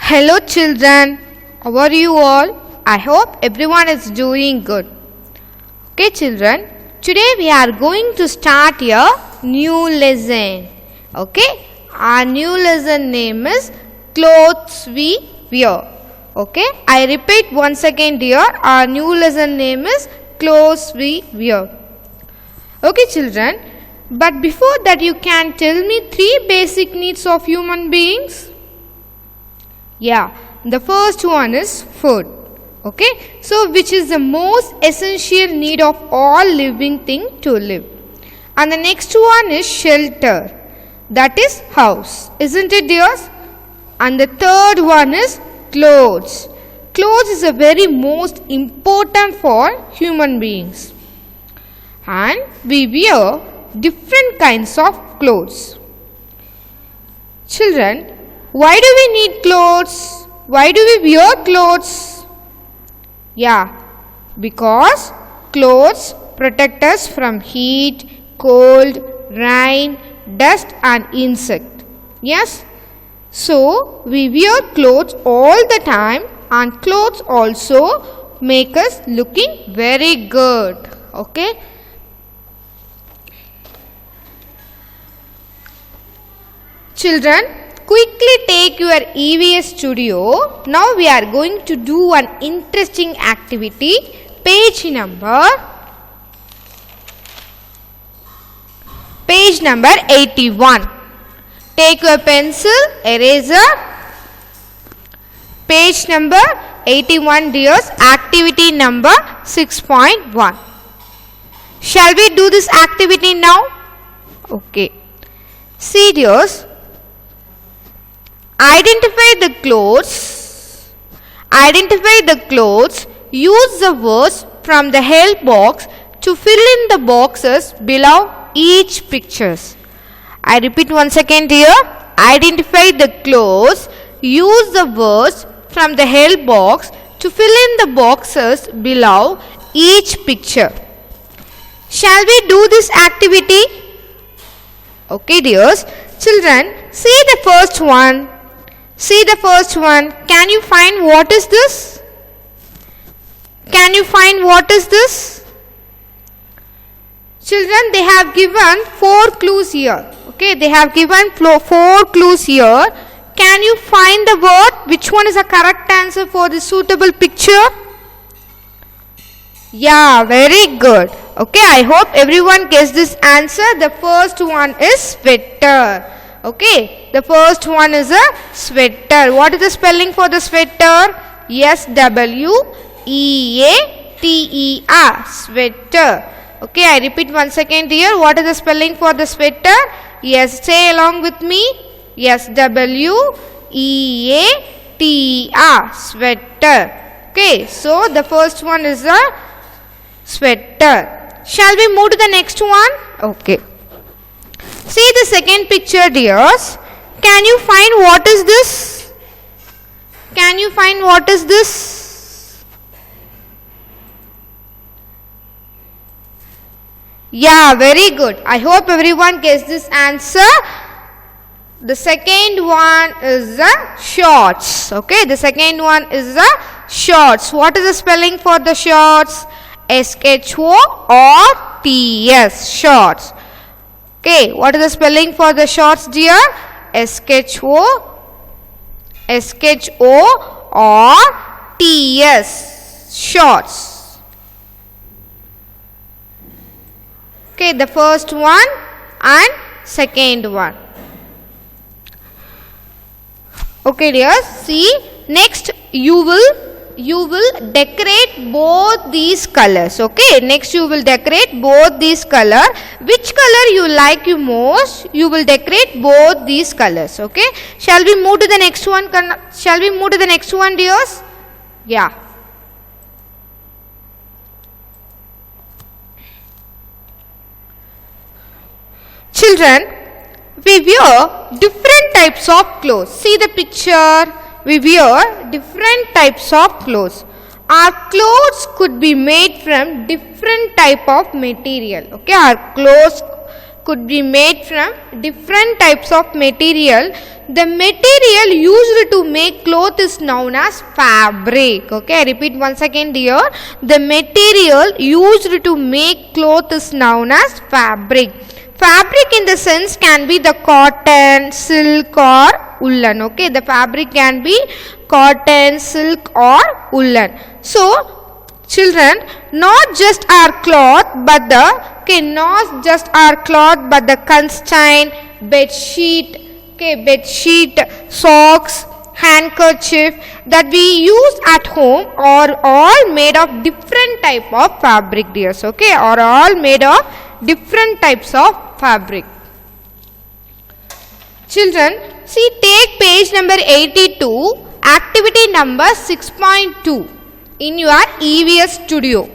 Hello children, how are you all? I hope everyone is doing good. Okay children, today we are going to start a new lesson. Okay, our new lesson name is Clothes We Wear. Okay, I repeat once again dear, our new lesson name is Clothes We Wear. Okay children, but before that you can tell me 3 basic needs of human beings? Yeah, the first one is food. Okay, so which is the most essential need of all living thing to live. And the next one is shelter. That is house, isn't it dears? And the third one is clothes. Clothes is a very most important for human beings. And we wear different kinds of clothes. Children, why do we need clothes? Why do we wear clothes? Yeah, because clothes protect us from heat, cold, rain, dust and insect. Yes? So, we wear clothes all the time and clothes also make us looking very good. Okay? Children, quickly take your EVS studio. Now we are going to do an interesting activity. Page number 81. Take your pencil, eraser. Page number 81 dears, activity number 6.1. Shall we do this activity now? Okay. See dears. Identify the clothes. Use the words from the help box to fill in the boxes below each pictures. I repeat once again dear. Identify the clothes. Use the words from the help box to fill in the boxes below each picture. Shall we do this activity? Okay dears. Children, see the first one. Can you find what is this? Children, they have given 4 clues here. Okay, they have given 4 clues here. Can you find the word? Which one is the correct answer for the suitable picture? Yeah, very good. Okay, I hope everyone guessed this answer. The first one is sweater. Okay, the first one is a sweater. What is the spelling for the sweater? S-W-E-A-T-E-R, sweater. Okay, I repeat once again dear. What is the spelling for the sweater? Yes, say along with me. S-W-E-A-T-E-R, sweater. Okay, so the first one is a sweater. Shall we move to the next one? Okay. See the second picture dears. Can you find what is this? Yeah, very good. I hope everyone guessed this answer. The second one is the shorts. Okay, the second one is the shorts. What is the spelling for the shorts? S-H-O-R-T-S, shorts. Okay, what is the spelling for the shorts dear? S-H-O-R-T-S, shorts. Okay, the first one and second one. Okay dear, see, next you will decorate both these colors. Okay, next you will decorate both these color. Which color you like you most, you will decorate both these colors. Okay, shall we move to the next one? Dears? Yeah. Children, we wear different types of clothes. See the picture. We wear different types of clothes. Our clothes could be made from different type of material. Okay, our clothes could be made from different types of material. The material used to make cloth is known as fabric. Okay, I repeat once again dear. The material used to make cloth is known as fabric. Fabric in the sense can be the cotton, silk or woolen. Okay, the fabric can be cotton, silk or woolen. So children, not just our cloth but the not just our cloth but the constraint, bed sheet, bed sheet, socks, handkerchief that we use at home are all made of different type of fabric dears. Okay, are all made of different types of fabric. Children, see, take page number 82, activity number 6.2 in your EVS studio.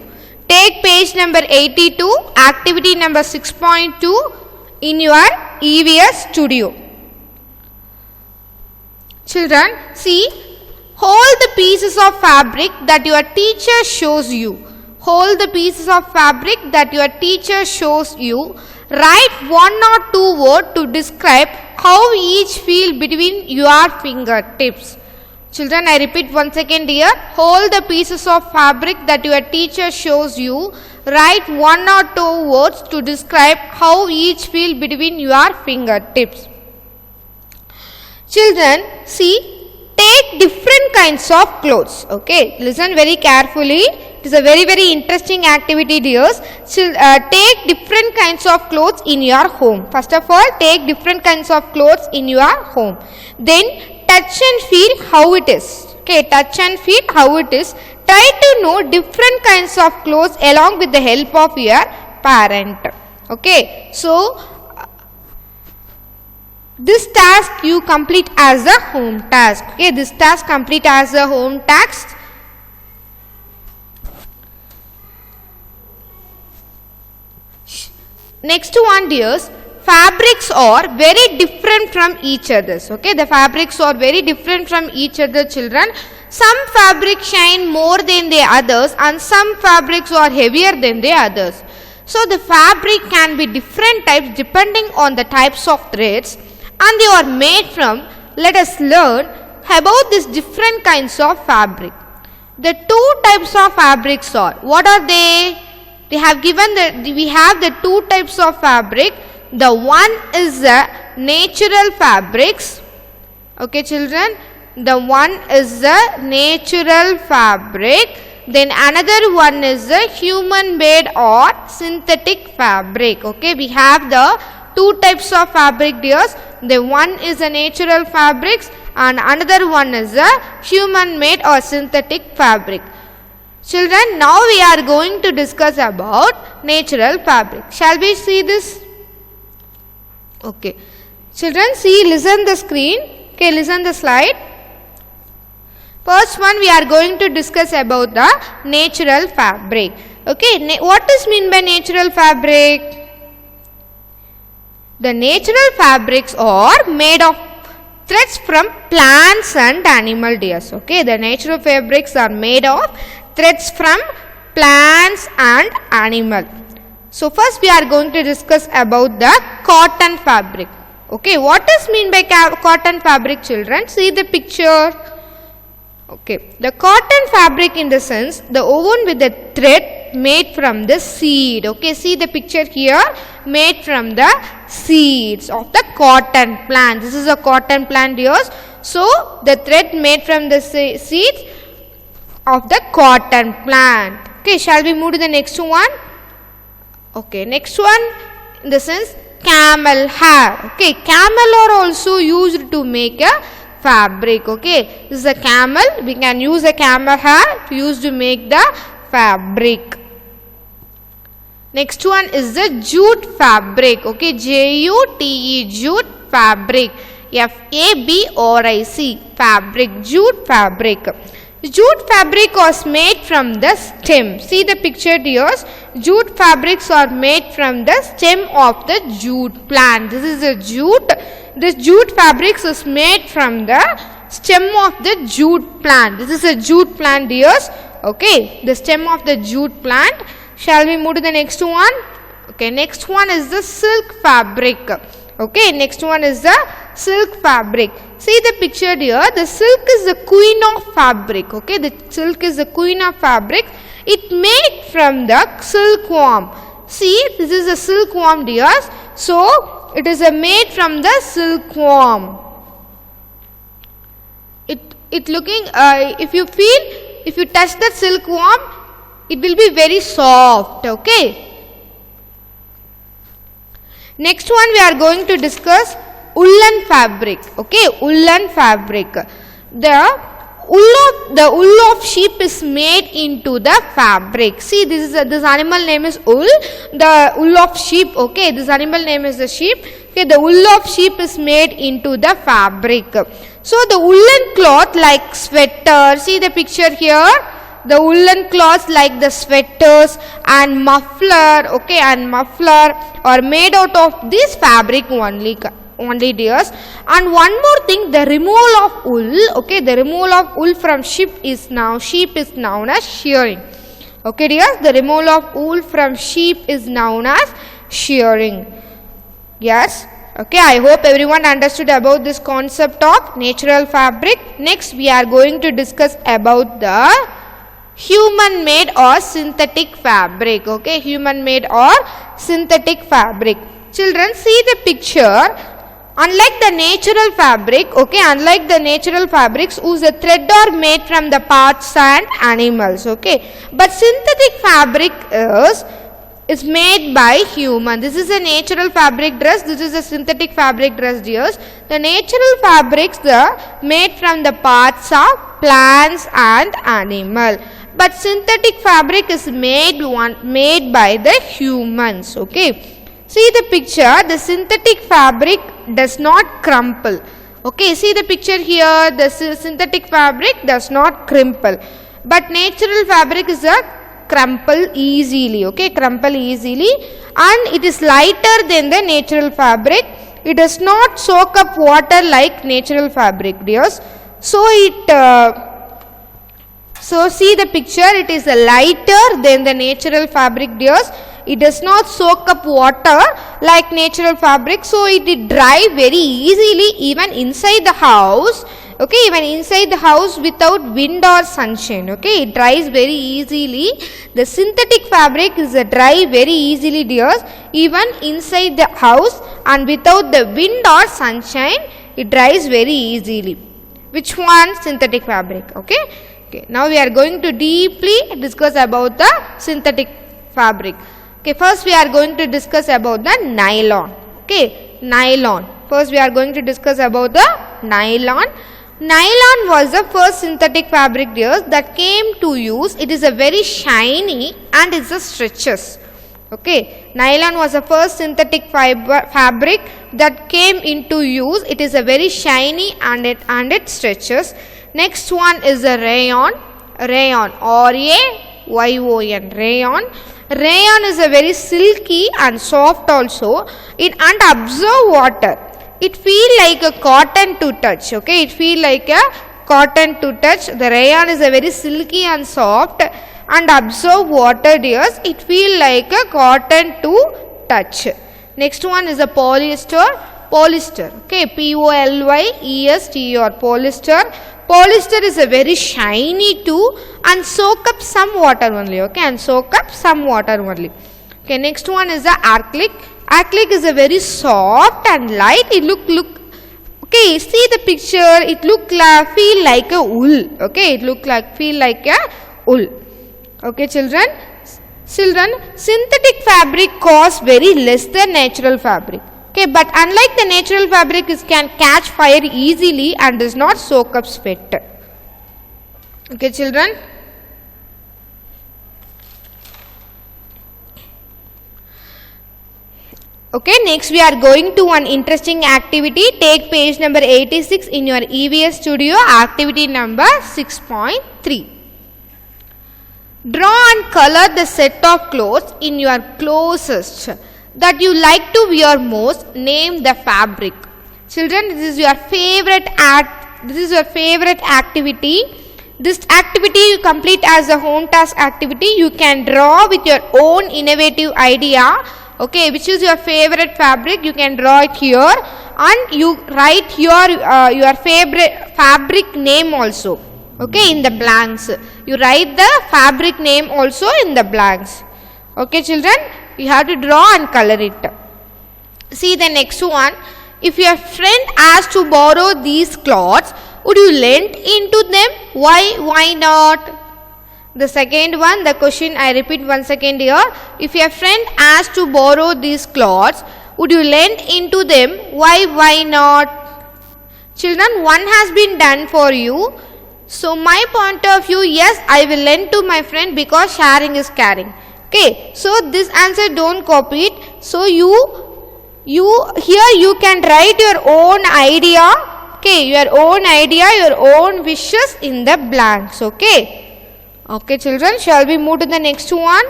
Take page number 82, activity number 6.2 in your EVS studio. Children, see, hold the pieces of fabric that your teacher shows you. Hold the pieces of fabric that your teacher shows you. Write one or two words to describe how each feel between your fingertips. Children, I repeat once again dear. Hold the pieces of fabric that your teacher shows you. Write one or two words to describe how each feel between your fingertips. Children, see, take different kinds of clothes. Okay, listen very carefully. It is a very interesting activity dears. Take different kinds of clothes in your home. First of all, take different kinds of clothes in your home. Then touch and feel how it is. Okay, touch and feel how it is. Try to know different kinds of clothes along with the help of your parent. Okay, so this task you complete as a home task. Okay, this task complete as a home task. Next one dears, fabrics are very different from each others. Okay, the fabrics are very different from each other children. Some fabrics shine more than the others and some fabrics are heavier than the others. So the fabric can be different types depending on the types of threads and they are made from. Let us learn about these different kinds of fabric. The two types of fabrics are, what are they? They have given we have the two types of fabric. The one is the natural fabrics. Okay children, the one is the natural fabric. Then another one is the human made or synthetic fabric. Okay, we have the two types of fabric dears. The one is the natural fabrics and another one is the human made or synthetic fabric. Children, now we are going to discuss about natural fabric. Shall we see this? Okay. Children, see, listen the screen. Okay, listen the slide. First one, we are going to discuss about the natural fabric. Okay, what is mean by natural fabric? The natural fabrics are made of threads from plants and animal dears. Okay, the natural fabrics are made of threads from plants and animal. So first we are going to discuss about the cotton fabric. Okay, what is mean by cotton fabric children? See the picture. Okay, the cotton fabric in the sense the woven with the thread made from the seed. Okay, see the picture here, made from the seeds of the cotton plant. This is a cotton plant dears. So the thread made from the seeds of the cotton plant. Okay, shall we move to the next one? Okay, next one in the sense camel hair. Okay, camel are also used to make a fabric. Okay, this is a camel. We can use a camel hair used to make the fabric. Next one is the jute fabric. Okay, J-U-T-E, jute fabric. F-A-B-R-I-C, fabric, jute fabric. Jute fabric was made from the stem. See the picture dears. Jute fabrics are made from the stem of the jute plant. This is a jute. This jute fabrics is made from the stem of the jute plant. This is a jute plant dears. Okay, the stem of the jute plant. Shall we move to the next one? Okay, next one is the silk fabric. Okay, next one is the silk fabric. See the picture here. The silk is the queen of fabric. Okay, the silk is the queen of fabric. It made from the silkworm. See, this is a silkworm, dears. So, it is made from the silkworm. It looking, if you touch the silkworm, it will be very soft. Okay. Next one we are going to discuss woolen fabric. Okay, woolen fabric. The wool of sheep is made into the fabric. See, this animal name is wool. The wool of sheep. Okay, this animal name is the sheep. Okay, the wool of sheep is made into the fabric. So the woolen cloth like sweater. See the picture here. The woolen cloths like the sweaters and muffler, okay, and muffler are made out of this fabric only dears. And one more thing, the removal of wool, okay, the removal of wool from sheep is known as shearing. Okay dears, the removal of wool from sheep is known as shearing. Yes. Okay, I hope everyone understood about this concept of natural fabric. Next we are going to discuss about the human made or synthetic fabric. Okay, human made or synthetic fabric. Children, see the picture. Unlike the natural fabric, okay, unlike the natural fabrics whose thread are made from the parts and animals, okay, but synthetic fabric is made by human. This is a natural fabric dress, this is a synthetic fabric dress, dears. The natural fabrics are made from the parts of plants and animal, but synthetic fabric is made by the humans. Okay, see the picture. The synthetic fabric does not crumple. Okay, see the picture here. The synthetic fabric does not crumple, but natural fabric is a crumple easily. Okay, crumple easily, and it is lighter than the natural fabric. It does not soak up water like natural fabric, dears. So see the picture, it is lighter than the natural fabric, dears. It does not soak up water like natural fabric, so it dry very easily even inside the house. Okay, even inside the house without wind or sunshine. Okay, it dries very easily. The synthetic fabric is dry very easily, dears. Even inside the house and without the wind or sunshine, it dries very easily. Which one? Synthetic fabric. Okay. Okay, now we are going to deeply discuss about the synthetic fabric. Okay, first we are going to discuss about the nylon. Okay, nylon. First we are going to discuss about the nylon. Nylon was the first synthetic fabric, dears, that came to use. It is a very shiny and it's a stretches. Okay, nylon was the first synthetic fabric that came into use. It is a very shiny and it stretches. Next one is a rayon. Rayon, R-A-Y-O-N, rayon. Rayon is a very silky and soft also. It and absorb water. It feel like a cotton to touch. Okay, it feel like a cotton to touch. The rayon is a very silky and soft and absorb water, dears. It feel like a cotton to touch. Next one is a polyester. Polyester. Okay, P-O-L-Y-E-S-T-E-R, polyester. Polyester is a very shiny too and soak up some water only. Okay, and soak up some water only. Okay, next one is the acrylic. Acrylic is a very soft and light. It look. Okay, see the picture. It feel like a wool. Okay, it feel like a wool. Okay, children. Synthetic fabric costs very less than natural fabric. Okay, but unlike the natural fabric, it can catch fire easily and does not soak up sweat. Okay, children. Okay, next we are going to one interesting activity. Take page number 86 in your EVS studio, activity number 6.3. Draw and color the set of clothes in your closest that you like to wear most. Name the fabric. Children, this is your favorite activity. This activity you complete as a home task activity. You can draw with your own innovative idea Okay, which is your favorite fabric? You can draw it here, and you write your favorite fabric name also. Okay, in the blanks. You write the fabric name also in the blanks. Okay, children, you have to draw and color it. See the next one. If your friend asks to borrow these clothes, would you lend into them? Why? Why not? The second one, the question I repeat once again here. If your friend asks to borrow these clothes, would you lend into them? Why? Why not? Children, one has been done for you. So my point of view, yes, I will lend to my friend because sharing is caring. Okay, so this answer don't copy it. So you here you can write your own idea. Okay, your own idea, your own wishes in the blanks. Okay. Okay, children, shall we move to the next one?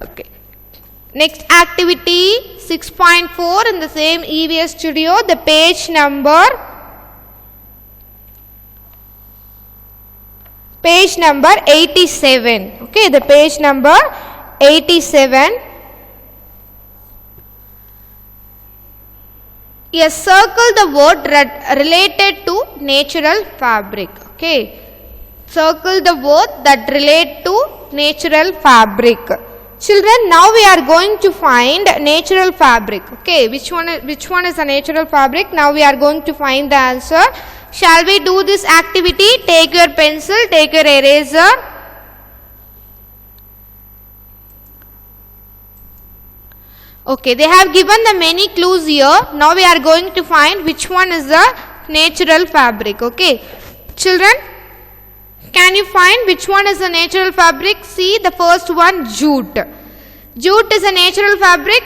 Okay. Next activity 6.4 in the same EVS studio, the page number 87. Okay, the page number 87. Yes, circle the word related to natural fabric. Okay. Circle the word that relate to natural fabric. Children, now we are going to find natural fabric. Okay, which one is a natural fabric? Now we are going to find the answer. Shall we do this activity? Take your pencil, take your eraser. Okay, they have given the many clues here. Now we are going to find which one is the natural fabric. Okay, children, can you find which one is a natural fabric? See the first one, jute. Jute is a natural fabric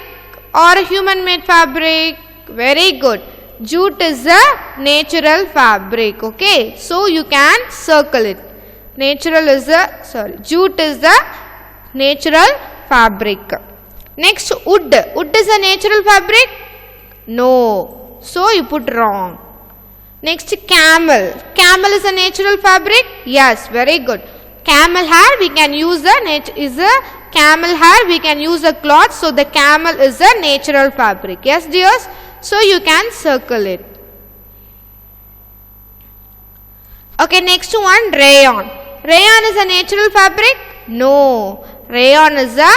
or a human made fabric? Very good. Jute is a natural fabric. Okay, so you can circle it. Jute is the natural fabric. Next, wood. Wood is a natural fabric? No. So you put wrong. Next, camel. Camel is a natural fabric? Yes, very good. Camel hair we can use camel hair we can use a cloth, so the camel is a natural fabric. Yes, dears. So you can circle it. Okay, next one, rayon. Rayon is a natural fabric? No. Rayon is a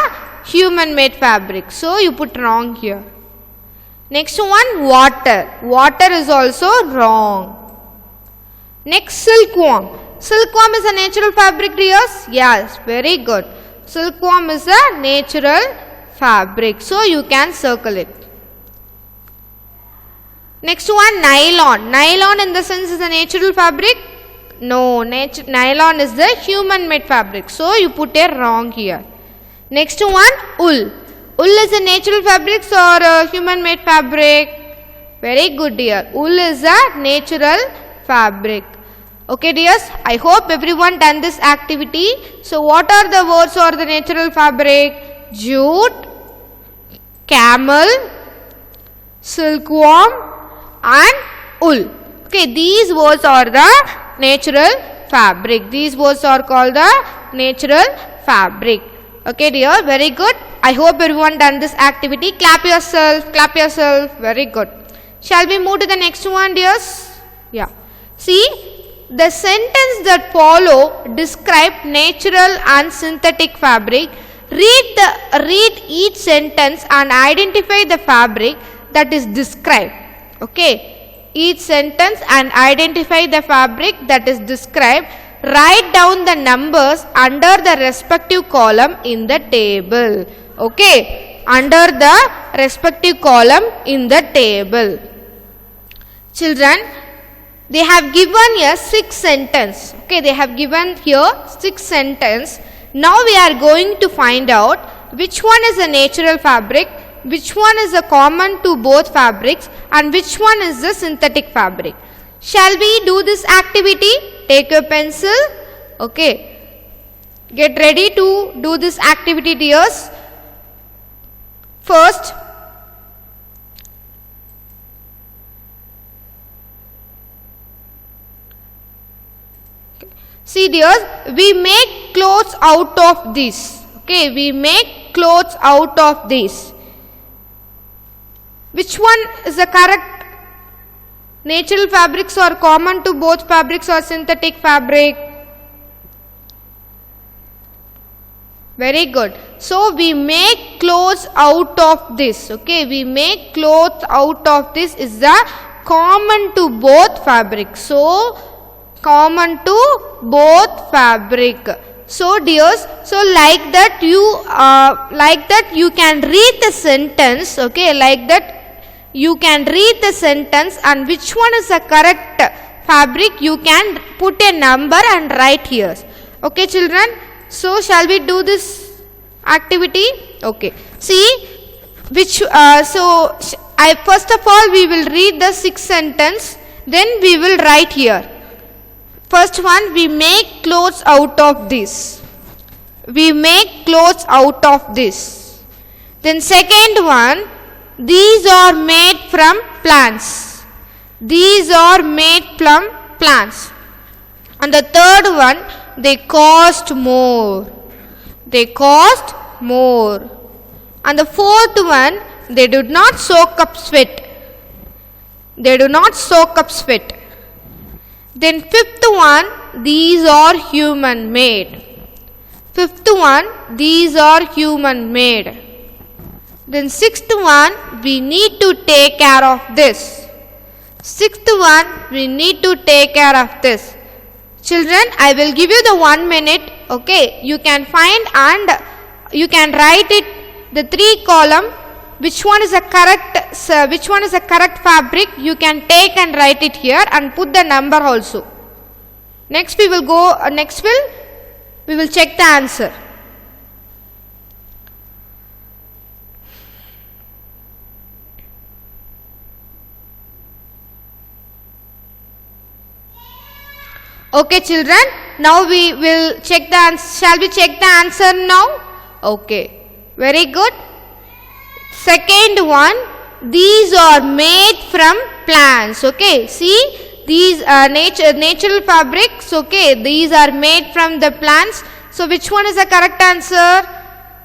human made fabric. So you put wrong here. Next one, water. Water is also wrong. Next, silkworm. Silkworm is a natural fabric, dears? Yes, very good. Silkworm is a natural fabric. So you can circle it. Next one, nylon. Nylon in the sense is a natural fabric? No, nylon is the human made fabric. So you put a wrong here. Next one, wool. Wool is a natural fabric or a human made fabric? Very good, dear. Wool is a natural fabric. Okay, dears, I hope everyone done this activity. So what are the words for the natural fabric? Jute, camel, silkworm and wool. Okay, these words are the natural fabric. These words are called the natural fabric. Okay, dear, very good. I hope everyone done this activity. Clap yourself, clap yourself. Very good. Shall we move to the next one, dears? Yeah. See, the sentence that follow describe natural and synthetic fabric. Read each sentence and identify the fabric that is described. Okay. Each sentence and identify the fabric that is described. Write down the numbers under the respective column in the table. Okay, under the respective column in the table. Children, they have given here 6 sentences. Okay, they have given here 6 sentences. Now we are going to find out which one is a natural fabric, which one is a common to both fabrics, and which one is the synthetic fabric. Shall we do this activity? Take your pencil. Okay. Get ready to do this activity, dears. First, see, dears, we make clothes out of this. Okay, we make clothes out of these. Which one is the correct? Natural fabrics are common to both fabrics or synthetic fabric? Very good. So we make clothes out of this. Okay, we make clothes out of this is the common to both fabric. So common to both fabric. So dears, so like that you can read the sentence. Okay, like that you can read the sentence, and which one is the correct fabric you can put a number and write here. Okay children, so shall we do this activity? Okay, see which first of all we will read the 6 sentence, then we will write here. First one, we make clothes out of this. We make clothes out of this. Then second one, these are made from plants. These are made from plants. And the third one, they cost more. They cost more. And the fourth one, they do not soak up sweat. They do not soak up sweat. Then fifth one, these are human made. Fifth one, these are human made. Then sixth one, we need to take care of this. Sixth one, we need to take care of this. Children, I will give you the 1 minute. Okay, you can find and you can write it, the 3 column. Which one is a correct fabric? You can take and write it here and put the number also. Next we will go. We will check the answer. Okay children, now we will check the answer. Shall we check the answer now? Okay, very good. Second one, these are made from plants. Okay, see these are natural fabrics. Okay, these are made from the plants. So which one is the correct answer?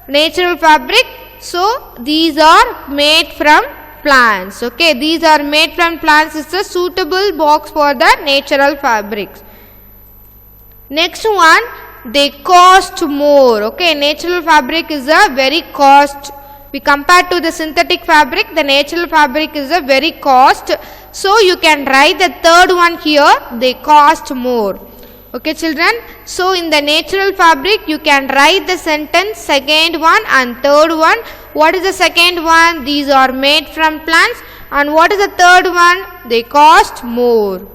Natural fabric. So these are made from plants. Okay, these are made from plants is a suitable box for the natural fabrics. Next one, they cost more. Okay, natural fabric is a very cost. We compare to the synthetic fabric, the natural fabric is a very cost. So you can write the third one here, they cost more. Okay children, so in the natural fabric you can write the sentence second one and third one. What is the second one? These are made from plants. And what is the third one? They cost more.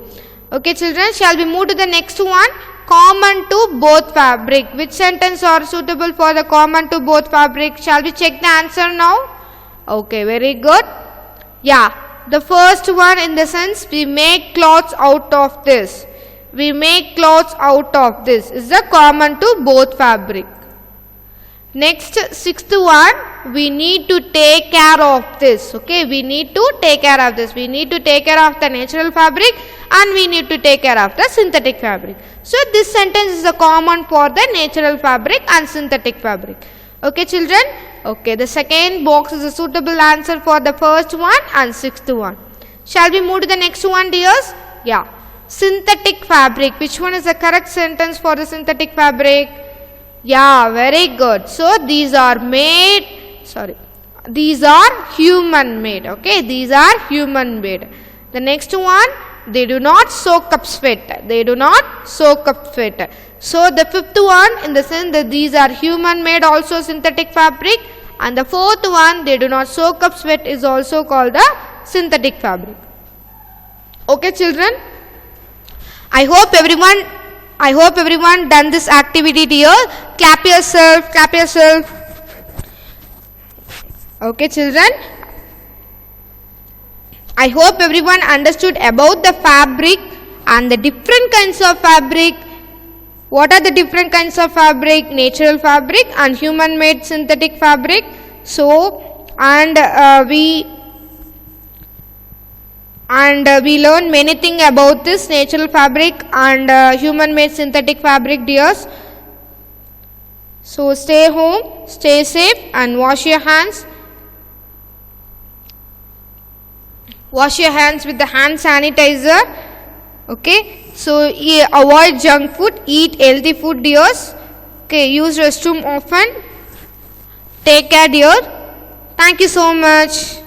Okay children, shall we move to the next one? Common to both fabric. Which sentence are suitable for the common to both fabric? Shall we check the answer now? Okay, very good. Yeah, the first one in the sense we make clothes out of this. We make clothes out of this is the common to both fabric. Next, sixth one, we need to take care of this. Okay, we need to take care of this. We need to take care of the natural fabric and we need to take care of the synthetic fabric. So this sentence is a common for the natural fabric and synthetic fabric. Okay children, okay, the second box is a suitable answer for the first one and sixth one. Shall we move to the next one dears? Yeah, synthetic fabric. Which one is the correct sentence for the synthetic fabric? Yeah, very good. So these are human made. Okay, these are human made. The next one, they do not soak up sweat. They do not soak up sweat. So the fifth one in the sense that these are human made, also synthetic fabric, and the fourth one, they do not soak up sweat, is also called the synthetic fabric. Okay children, I hope everyone done this activity dear. Clap yourself, clap yourself. Okay children, I hope everyone understood about the fabric and the different kinds of fabric. What are the different kinds of fabric? Natural fabric and human made synthetic fabric. So we learn many things about this natural fabric and human made synthetic fabric dears. So stay home, stay safe, and wash your hands. Wash your hands with the hand sanitizer. Okay. So avoid junk food. Eat healthy food, dears. Okay. Use restroom often. Take care, dear. Thank you so much.